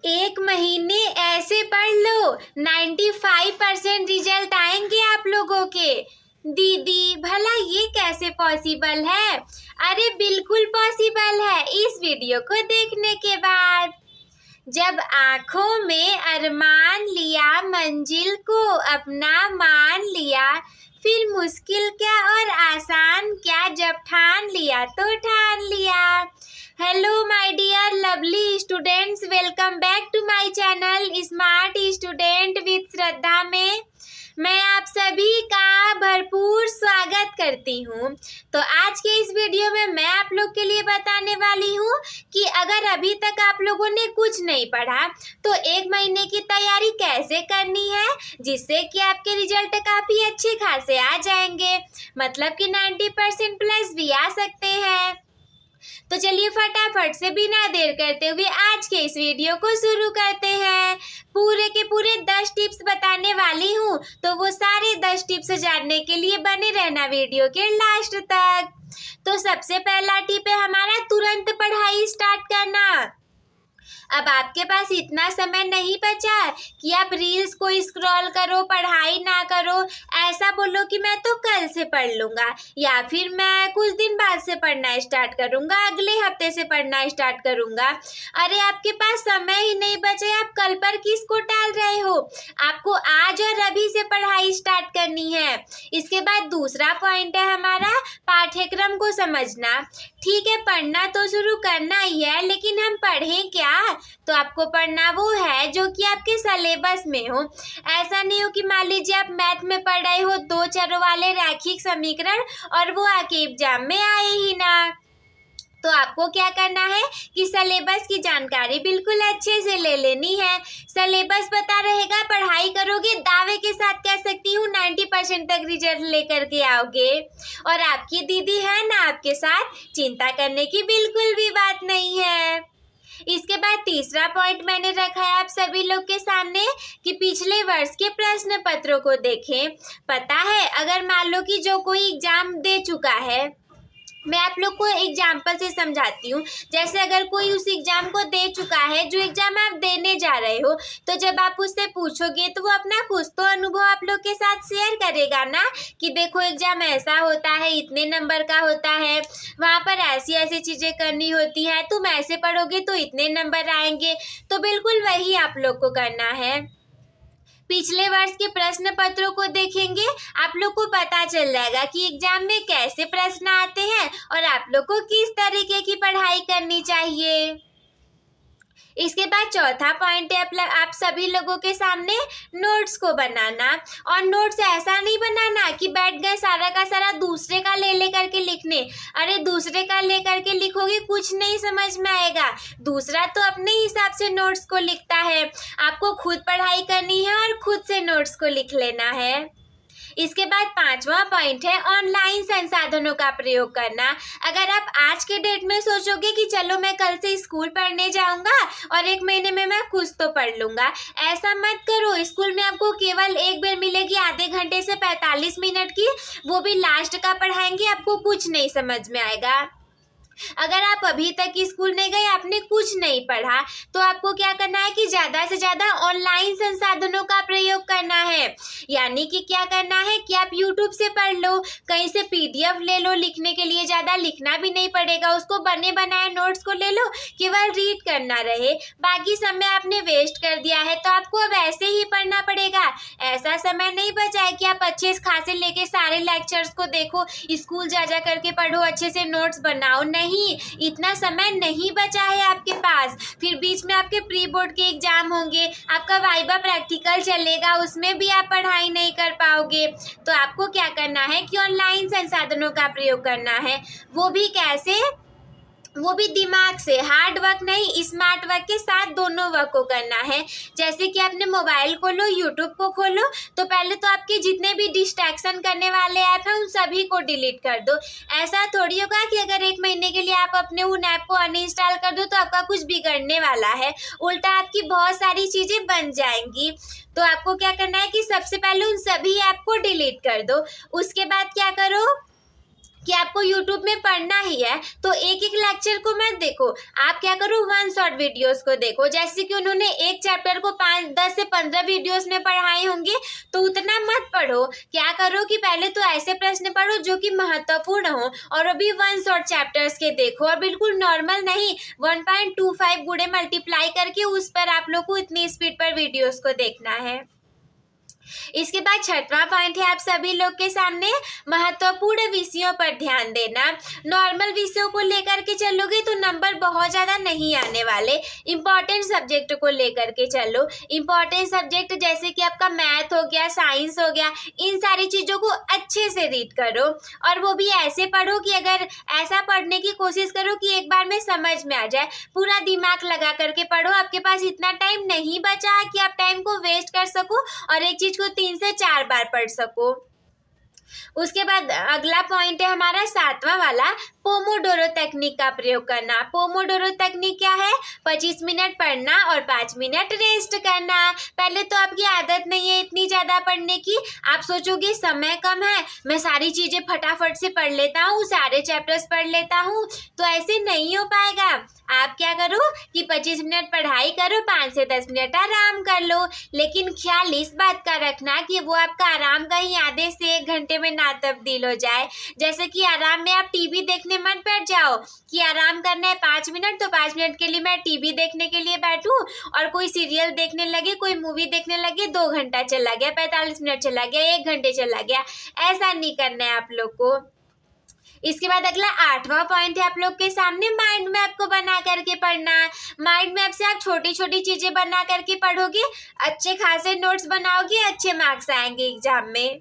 एक महीने ऐसे पढ़ लो 95% रिजल्ट आएंगे आप लोगों के। दीदी भला ये कैसे पॉसिबल है? अरे बिल्कुल पॉसिबल है इस वीडियो को देखने के बाद। जब आँखों में अरमान लिया, मंजिल को अपना मान लिया, फिर मुश्किल क्या और आसान क्या, जब ठान लिया तो ठान लिया। Hello my dear lovely students, welcome back to my channel smart student with Shraddha में मैं आप सभी का भरपूर स्वागत करती हूँ। तो आज के इस वीडियो में मैं आप लोग के लिए बताने वाली हूँ कि अगर अभी तक आप लोगों ने कुछ नहीं पढ़ा तो एक महीने की तैयारी कैसे करनी है, जिससे कि आपके रिजल्ट काफ़ी अच्छे खासे आ जाएंगे, मतलब कि 90% प्लस भी आ सकते हैं। तो चलिए फटाफट से बिना देर करते हुए आज के इस वीडियो को शुरू करते हैं। पूरे के पूरे 10 टिप्स बताने वाली हूँ, तो वो सारे 10 टिप्स जानने के लिए बने रहना वीडियो के लास्ट तक। तो सबसे पहला टिप है हमारा तुरंत पढ़ाई स्टार्ट करना। अब आपके पास इतना समय नहीं बचा कि आप रील्स को स्क्रॉल करो, पढ़ाई ना करो, ऐसा बोलो कि मैं तो कल से पढ़ लूँगा या फिर मैं कुछ दिन बाद से पढ़ना स्टार्ट करूँगा, अगले हफ्ते से पढ़ना स्टार्ट करूँगा। अरे आपके पास समय ही नहीं बचे, आप कल पर किसको टाल रहे हो? आपको आज और अभी से पढ़ाई स्टार्ट करनी है। इसके बाद दूसरा पॉइंट है हमारा पाठ्यक्रम को समझना। ठीक है, पढ़ना तो शुरू करना ही है, लेकिन हम पढ़ें क्या? तो आपको पढ़ना वो है जो कि आपके सिलेबस में हो। ऐसा नहीं हो कि मान लीजिए आप मैथ में पढ़ रहे हो 2 चरों वाले रैखिक समीकरण और वो आके एग्जाम में आए ही ना। तो आपको क्या करना है कि सिलेबस की जानकारी बिल्कुल अच्छे से ले लेनी है। सिलेबस पता रहेगा, पढ़ाई करोगे, दावे के साथ कह सकती हूँ 90% तक रिजल्ट लेकर के आओगे। और आपकी दीदी है ना आपके साथ, चिंता करने की बिल्कुल भी बात नहीं है। इसके बाद तीसरा पॉइंट मैंने रखा है आप सभी लोग के सामने कि पिछले वर्ष के प्रश्न पत्रों को देखें। पता है, अगर मान लो कि जो कोई एग्जाम दे चुका है, मैं आप लोग को एग्जाम्पल से समझाती हूँ। जैसे अगर कोई उस एग्जाम को दे चुका है जो एग्जाम आप देने जा रहे हो, तो जब आप उससे पूछोगे तो वो अपना कुछ तो अनुभव आप लोग के साथ शेयर करेगा ना कि देखो एग्जाम ऐसा होता है, इतने नंबर का होता है, वहाँ पर ऐसी ऐसी चीज़ें करनी होती हैं, तुम ऐसे पढ़ोगे तो इतने नंबर आएंगे। तो बिल्कुल वही आप लोग को करना है। पिछले वर्ष के प्रश्न पत्रों को देखेंगे, आप लोग को पता चल जाएगा कि एग्जाम में कैसे प्रश्न आते हैं और आप लोग को किस तरीके की पढ़ाई करनी चाहिए। इसके बाद चौथा पॉइंट है आप सभी लोगों के सामने नोट्स को बनाना। और नोट्स ऐसा नहीं बनाना कि बैठ गए सारा का सारा दूसरे का ले करके लिखने। अरे दूसरे का ले करके लिखोगे कुछ नहीं समझ में आएगा। दूसरा तो अपने हिसाब से नोट्स को लिखता है, आपको खुद पढ़ाई करनी है और खुद से नोट्स को लिख लेना है। इसके बाद पांचवा पॉइंट है ऑनलाइन संसाधनों का प्रयोग करना। अगर आप आज के डेट में सोचोगे कि चलो मैं कल से स्कूल पढ़ने जाऊंगा और एक महीने में मैं कुछ तो पढ़ लूंगा, ऐसा मत करो। स्कूल में आपको केवल एक बेर मिलेगी आधे घंटे से 45 मिनट की, वो भी लास्ट का पढ़ाएंगे, आपको कुछ नहीं समझ में आएगा। अगर आप अभी तक स्कूल नहीं गए, आपने कुछ नहीं पढ़ा, तो आपको क्या करना है कि ज़्यादा से ज़्यादा ऑनलाइन संसाधनों का प्रयोग करना है। यानी कि क्या करना है कि आप YouTube से पढ़ लो, कहीं से PDF ले लो, लिखने के लिए ज़्यादा लिखना भी नहीं पड़ेगा, उसको बने बनाए नोट्स को ले लो, केवल रीड करना रहे। बाकी समय आपने वेस्ट कर दिया है तो आपको अब ऐसे ही पढ़ना पड़ेगा। ऐसा समय नहीं बचा है कि आप अच्छे खासे लेके सारे लेक्चर्स को देखो, स्कूल जा करके पढ़ो, अच्छे से नोट्स बनाओ। नहीं, इतना समय नहीं बचा है आपके पास। फिर बीच में आपके प्री बोर्ड के एग्जाम होंगे, आपका वाइवा प्रैक्टिकल चलेगा, उसमें भी आप पढ़ाई नहीं कर पाओगे। तो आपको क्या करना है कि ऑनलाइन संसाधनों का प्रयोग करना है। वो भी कैसे? वो भी दिमाग से, हार्ड वर्क नहीं, स्मार्ट वर्क के साथ दोनों वर्क को करना है। जैसे कि आपने मोबाइल खोलो, यूट्यूब को खोलो, तो पहले तो आपके जितने भी डिस्ट्रैक्शन करने वाले ऐप हैं उन सभी को डिलीट कर दो। ऐसा थोड़ी होगा कि अगर एक महीने के लिए आप अपने उन ऐप को अनइंस्टॉल कर दो तो आपका कुछ बिगड़ने वाला है, उल्टा आपकी बहुत सारी चीज़ें बन जाएंगी। तो आपको क्या करना है कि सबसे पहले उन सभी ऐप को डिलीट कर दो। उसके बाद क्या करो कि आपको यूट्यूब में पढ़ना ही है तो एक एक लेक्चर को मत देखो, आप क्या करो वन शॉट वीडियोस को देखो। जैसे कि उन्होंने एक चैप्टर को 10 से 15 वीडियोस में पढ़ाए होंगे तो उतना मत पढ़ो। क्या करो कि पहले तो ऐसे प्रश्न पढ़ो जो कि महत्वपूर्ण हो और अभी वन शॉट चैप्टर्स के देखो, और बिल्कुल नॉर्मल नहीं 1.25 गुणे मल्टीप्लाई करके उस पर आप लोग को इतनी स्पीड पर वीडियोस को देखना है। इसके बाद छठवां पॉइंट है आप सभी लोग के सामने महत्वपूर्ण विषयों पर ध्यान देना। नॉर्मल विषयों को लेकर के चलोगे तो नंबर बहुत ज़्यादा नहीं आने वाले, इंपॉर्टेंट सब्जेक्ट को लेकर के चलो। इंपॉर्टेंट सब्जेक्ट जैसे कि आपका मैथ हो गया, साइंस हो गया, इन सारी चीज़ों को अच्छे से रीड करो और वो भी ऐसे पढ़ो कि अगर ऐसा पढ़ने की कोशिश करो कि एक बार में समझ में आ जाए। पूरा दिमाग लगा करके पढ़ो, आपके पास इतना टाइम नहीं बचा है कि आप टाइम को वेस्ट कर सको और एक चीज को 3 से 4 बार पढ़ सको। उसके बाद अगला पॉइंट है हमारा 7वां वाला, पोमोडोरो तकनीक का प्रयोग करना। पोमोडोरो तकनीक क्या है? 25 मिनट पढ़ना और 5 मिनट रेस्ट करना। पहले तो आपकी आदत नहीं है इतनी ज़्यादा पढ़ने की, आप सोचोगे समय कम है, मैं सारी चीज़ें फटाफट से पढ़ लेता हूँ, सारे चैप्टर्स पढ़ लेता हूँ, तो ऐसे नहीं हो पाएगा। आप क्या करो कि 25 मिनट पढ़ाई करो, 5 से 10 मिनट आराम कर लो, लेकिन ख्याल इस बात का रखना कि वो आपका आराम कहीं आधे से 1 घंटे में ना तब्दील हो जाए। जैसे कि आराम में आप टीवी देखने मत बैठ जाओ कि आराम करना है 5 मिनट तो 5 मिनट के लिए मैं टीवी देखने के लिए बैठूं और कोई सीरियल देखने लगे, कोई मूवी देखने लगे, 2 घंटा चला गया, 45 मिनट चला गया, 1 घंटे चला गया। ऐसा नहीं करना है आप लोग को। इसके बाद अगला 8वां पॉइंट है आप लोग के सामने, माइंड मैप को बना करके पढ़ना। माइंड मैप से आप छोटी छोटी चीजें बना करके पढ़ोगे, अच्छे खासे नोट्स बनाओगे, अच्छे मार्क्स आएंगे एग्जाम में।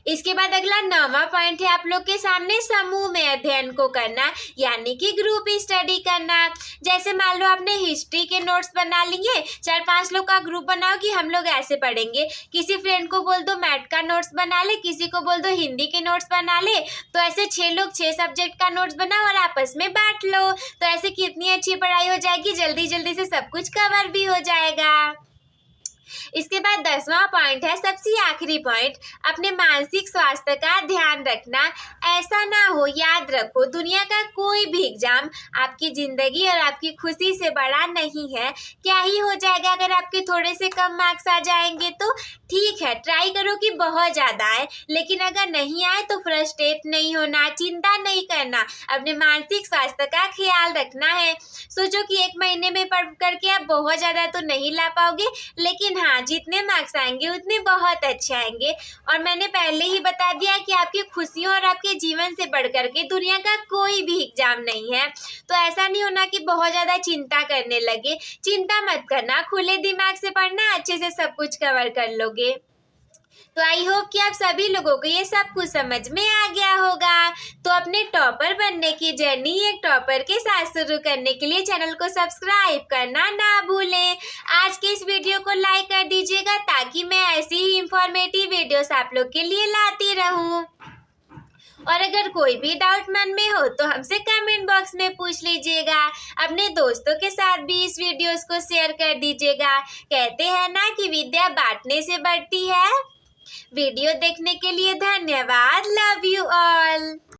इसके बाद अगला 9वां पॉइंट है आप लोग के सामने, समूह में अध्ययन को करना, यानी कि ग्रुप स्टडी करना। जैसे मान लो आपने हिस्ट्री के नोट्स बना लिए, 4-5 लोग का ग्रुप बनाओ कि हम लोग ऐसे पढ़ेंगे। किसी फ्रेंड को बोल दो मैथ का नोट्स बना ले, किसी को बोल दो हिंदी के नोट्स बना ले, तो ऐसे 6 लोग 6 सब्जेक्ट का नोट्स बनाओ और आपस में बांट लो। तो ऐसे कितनी अच्छी पढ़ाई हो जाएगी, जल्दी जल्दी से सब कुछ कवर भी हो जाएगा। इसके बाद 10वां पॉइंट है सबसे आखिरी पॉइंट, अपने मानसिक स्वास्थ्य का ध्यान रखना। ऐसा ना हो, याद रखो दुनिया का कोई भी एग्जाम आपकी जिंदगी और आपकी खुशी से बड़ा नहीं है। क्या ही हो जाएगा अगर आपके थोड़े से कम मार्क्स आ जाएंगे तो ठीक है, ट्राई करो कि बहुत ज़्यादा आए, लेकिन अगर नहीं आए तो फ्रस्ट्रेट नहीं होना, चिंता नहीं करना, अपने मानसिक स्वास्थ्य का ख्याल रखना है। सोचो कि 1 महीने में पढ़ करके आप बहुत ज़्यादा तो नहीं ला पाओगे, लेकिन हाँ जितने मार्क्स आएंगे उतने बहुत अच्छे आएंगे। और मैंने पहले ही बता दिया कि आपकी खुशियों और आपके जीवन से बढ़ करके दुनिया का कोई भी एग्जाम नहीं है। तो ऐसा नहीं होना कि बहुत ज़्यादा चिंता करने लगे, चिंता मत करना, खुले दिमाग से पढ़ना, अच्छे से सब कुछ कवर कर लोगे। तो आई होप कि आप सभी लोगों को ये सब कुछ समझ में आ गया होगा। तो अपने टॉपर बनने की जर्नी एक टॉपर के साथ शुरू करने के लिए चैनल को सब्सक्राइब करना ना भूलें। आज के इस वीडियो को लाइक कर दीजिएगा ताकि मैं ऐसी ही इंफॉर्मेटिव वीडियोस आप लोग के लिए लाती रहूं। और अगर कोई भी डाउट मन में हो तो हमसे कमेंट बॉक्स में पूछ लीजिएगा। अपने दोस्तों के साथ भी इस वीडियोस को शेयर कर दीजिएगा। कहते हैं ना कि विद्या बांटने से बढ़ती है। वीडियो देखने के लिए धन्यवाद। Love you all.